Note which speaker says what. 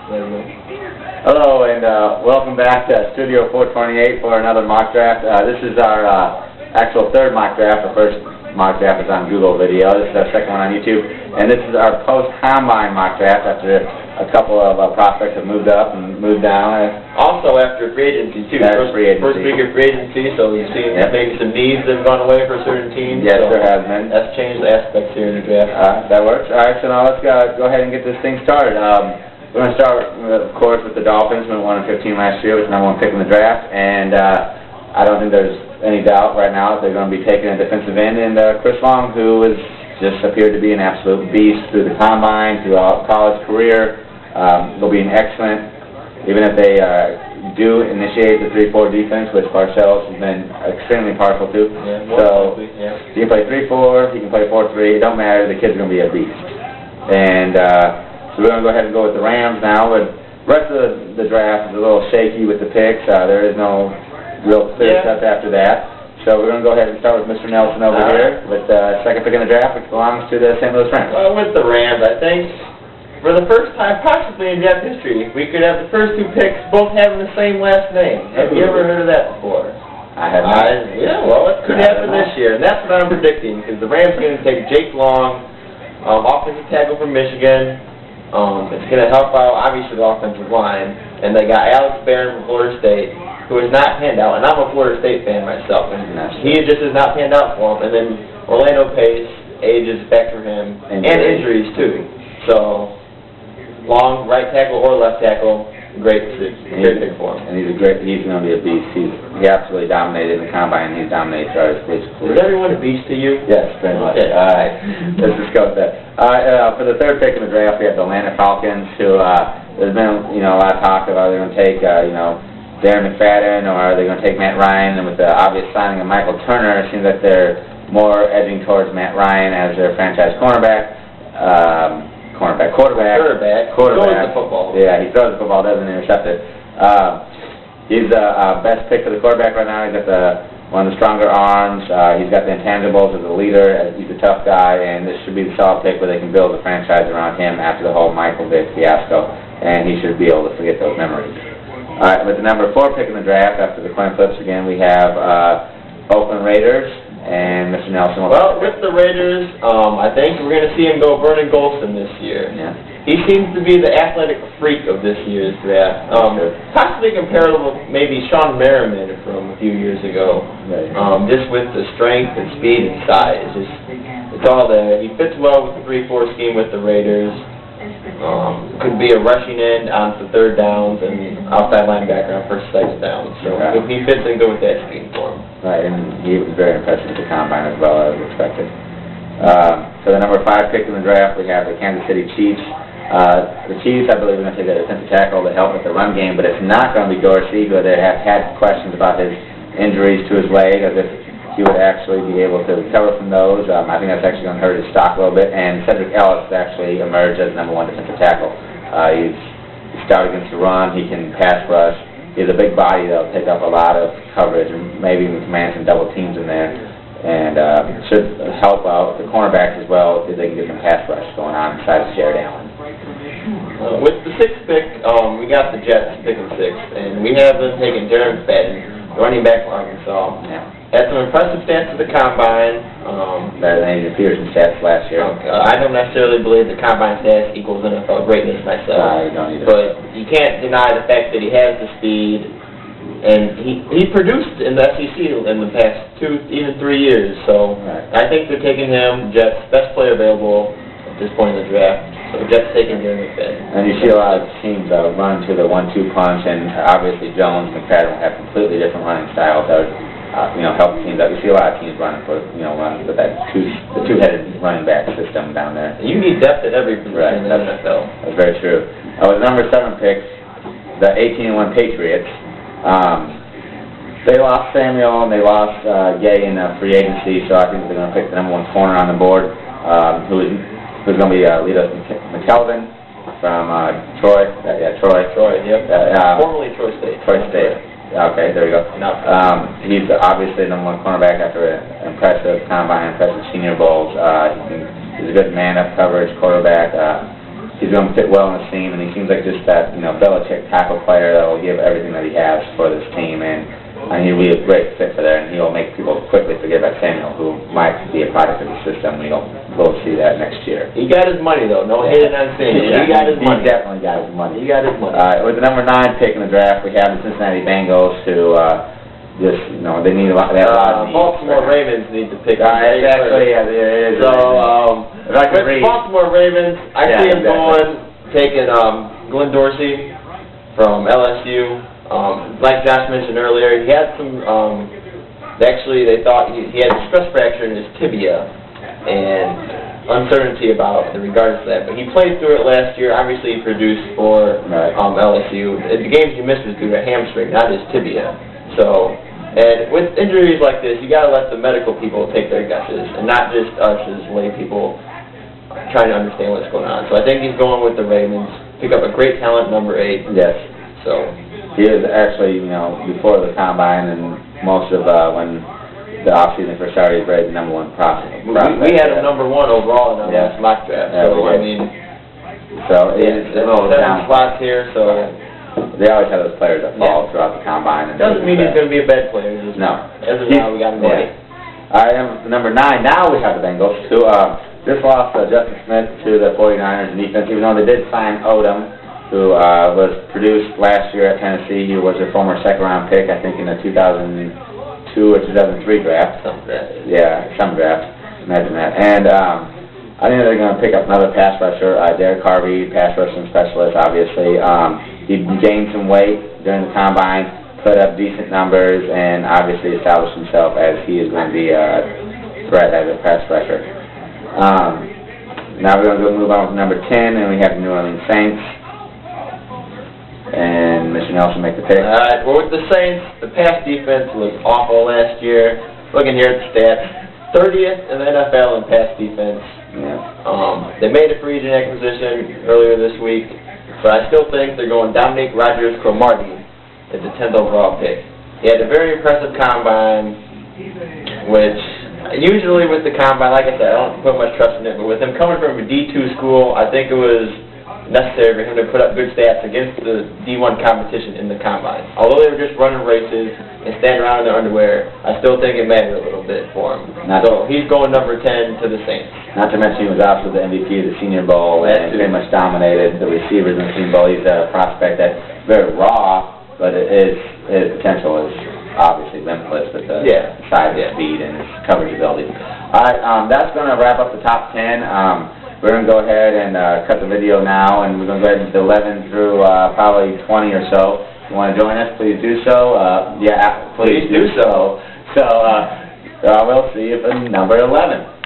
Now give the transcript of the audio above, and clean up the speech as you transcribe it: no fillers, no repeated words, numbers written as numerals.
Speaker 1: Hello, and welcome back to Studio 428 for another mock draft. This is our actual third mock draft. The first mock draft is on Google Video. This is our second one on YouTube. And this is our post-combine mock draft after a couple of prospects have moved up and moved down.
Speaker 2: Also after free agency, too.
Speaker 1: First week of
Speaker 2: free agency, so you've seen maybe some needs that have gone away for certain teams.
Speaker 1: Yes,
Speaker 2: so
Speaker 1: there has been.
Speaker 2: That's changed the aspects here in the draft.
Speaker 1: That works. All right, so now let's go ahead and get this thing started. We're going to start, of course, with the Dolphins. We won 15 last year with the #1 pick in the draft, and I don't think there's any doubt right now that they're going to be taking a defensive end, and Chris Long, who has just appeared to be an absolute beast through the combine, throughout college career. Will be an excellent, even if they do initiate the 3-4 defense, which Parcells has been extremely partial to. So he can play 3-4, he can play 4-3. It don't matter. The kid's going to be a beast. And so we're going to go ahead and go with the Rams now. But the rest of the draft is a little shaky with the picks. There is no real clear cut after that. So we're going to go ahead and start with Mr. Nelson over here with the second pick in the draft, which belongs to the St. Louis Rams.
Speaker 2: Well, with the Rams, I think for the first time possibly in draft history, we could have the first two picks both having the same last name. Have you ever heard of that before?
Speaker 1: I have not.
Speaker 2: Yeah, well, it could happen this year, and that's what I'm predicting, because the Rams are going to take Jake Long, offensive tackle from Michigan. It's going to help out, obviously, the offensive line. And they got Alex Barron from Florida State, who has not panned out. And I'm a Florida State fan myself, and he just has not panned out for him. And then Orlando Pace, age is back for him, and injuries, too. So, Long, right tackle or left tackle, great pick for him.
Speaker 1: And he's going to be a beast. He absolutely dominated in the combine, and he's dominated throughout his collegiate career.
Speaker 2: Is everyone a beast to you?
Speaker 1: Yes, very much.
Speaker 2: Okay.
Speaker 1: All right, let's discuss that. For the third pick in the draft, we have the Atlanta Falcons, who there's been a lot of talk about they're going to take Darren McFadden, or are they going to take Matt Ryan? And with the obvious signing of Michael Turner, it seems that they're more edging towards Matt Ryan as their franchise quarterback.
Speaker 2: Quarterback. Throws the football.
Speaker 1: Yeah, he throws the football, doesn't intercept it. He's the best pick for the quarterback right now. He's got one of the stronger arms. He's got the intangibles as a leader. He's a tough guy, and this should be the solid pick where they can build a franchise around him after the whole Michael Vick fiasco, and he should be able to forget those memories. All right, with the number 4 pick in the draft, after the coin flips again, we have Oakland Raiders. And Mr. Nelson.
Speaker 2: Well, with the Raiders, I think we're going to see him go Vernon Gholston this year.
Speaker 1: Yeah.
Speaker 2: He seems to be the athletic freak of this year's draft. Possibly comparable with maybe Sean Merriman from a few years ago.
Speaker 1: Right.
Speaker 2: Just with the strength and speed and size. It's all there. He fits well with the 3-4 scheme with the Raiders. Could be a rushing end on the third downs and outside linebacker on first second down. So if he fits in, go with that scheme for him.
Speaker 1: Right, and he was very impressive with the combine as well, as expected. For the number 5 pick in the draft, we have the Kansas City Chiefs. The Chiefs, I believe, are going to take a defensive tackle to help with the run game, but it's not going to be Dorsey, who they have had questions about his injuries to his leg, as if he would actually be able to recover from those. I think that's actually going to hurt his stock a little bit. And Sedrick Ellis actually emerged as #1 defensive tackle. He's stout against the run. He can pass rush. He has a big body that'll take up a lot of coverage and maybe even command some double teams in there. And should help out the cornerbacks as well if they can get some pass rush going on besides Jared Allen.
Speaker 2: With the 6th pick, we got the Jets picking 6th. And we have them taking Darren McFadden, running back from Arkansas.
Speaker 1: Yeah.
Speaker 2: Had some impressive stats at the combine.
Speaker 1: Better than Adrian Peterson's stats last year.
Speaker 2: I don't necessarily believe the combine stats equals NFL greatness myself.
Speaker 1: I don't either.
Speaker 2: But you can't deny the fact that he has the speed, and he produced in the SEC in the past 2, even 3 years. So I think they're taking him, Jets, best player available at this point in the draft. So Jets taking Darren McFadden.
Speaker 1: And you see a lot of teams run to the 1-2 punch, and obviously Jones and McFadden have completely different running styles that help teams out. You see a lot of teams running for, running with that the two-headed running back system down there.
Speaker 2: You need depth at every position in the NFL.
Speaker 1: That's very true. With number 7 pick, the 18-1 Patriots. They lost Samuel and they lost Gay in free agency, so I think they're going to pick the #1 corner on the board, who's going to be Leodis McKelvin from Troy.
Speaker 2: Troy, yep. Formerly Troy State.
Speaker 1: Troy State. Okay, there we go. He's obviously the #1 cornerback after an impressive combine, impressive Senior Bowls. He's a good man-up coverage quarterback. he's going to fit well in the team, and he seems like just that, Belichick tackle player that will give everything that he has for this team, and he'll be a great fit for there, and he'll make people quickly forget about Samuel, who might be a product of the system. We'll see that next year.
Speaker 2: He got his money, though. No hating on Samuel. He got his money.
Speaker 1: He definitely got his money.
Speaker 2: He got his money.
Speaker 1: With the number 9 pick in the draft, we have the Cincinnati Bengals, who they need a lot. They have a lot of needs.
Speaker 2: Baltimore Ravens need to pick.
Speaker 1: Exactly. Yeah, it is.
Speaker 2: So, with Baltimore Ravens, I see him taking Glenn Dorsey from LSU. Like Josh mentioned earlier, he had some. They thought he had a stress fracture in his tibia, and uncertainty about the regards to that. But he played through it last year. Obviously, he produced for LSU. The games he missed was due to hamstring, not his tibia. So, and with injuries like this, you got to let the medical people take their guesses, and not just us as lay people trying to understand what's going on. So I think he's going with the Ravens. Pick up a great talent, number 8.
Speaker 1: Yes.
Speaker 2: So
Speaker 1: he is actually, before the combine and most of when the offseason first started, he's rated the number 1 prospect.
Speaker 2: We had him number 1 overall in our last mock draft.
Speaker 1: Yeah,
Speaker 2: so I mean,
Speaker 1: it's a little
Speaker 2: 7
Speaker 1: down.
Speaker 2: spots here. So
Speaker 1: they always have those players that fall throughout the combine. And
Speaker 2: doesn't mean he's going to be a bad player.
Speaker 1: No.
Speaker 2: As of now, we got him ready.
Speaker 1: I am number 9. Now we have the Bengals, who just lost Justin Smith to the 49ers in defense, even though they did sign Odom, who was produced last year at Tennessee. He was a former second-round pick, I think, in the 2002 or 2003 draft.
Speaker 2: Some draft.
Speaker 1: Yeah, some draft. Imagine that. And I think they're going to pick up another pass rusher, Derrick Harvey, pass rushing specialist, obviously. He gained some weight during the combine, put up decent numbers, and obviously established himself as he is going to be a threat as a pass rusher. Now we're going to move on to number 10, and we have the New Orleans Saints. And Mr. Nelson make the pick.
Speaker 2: All right, well, with the Saints, the pass defense was awful last year. Looking here at the stats, 30th in the NFL in pass defense.
Speaker 1: Yeah.
Speaker 2: They made a free agent acquisition earlier this week, but I still think they're going Dominique Rogers-Cromartie as the 10th overall pick. He had a very impressive combine, which usually with the combine, like I said, I don't put much trust in it, but with him coming from a D2 school, I think it was necessary for him to put up good stats against the D1 competition in the combine. Although they were just running races and standing around in their underwear, I still think it mattered a little bit for him. So he's going number 10 to the Saints.
Speaker 1: Not to mention he was also the MVP of the Senior Bowl and pretty much dominated the receivers in the Senior Bowl. He's a prospect that's very raw, but his potential is obviously limitless with the size and speed and his coverage ability. All right, that's going to wrap up the top 10. We're going to go ahead and cut the video now, and we're going to go ahead and do 11 through probably 20 or so. If you want to join us, please do so. Please do so. So we'll see you for number 11.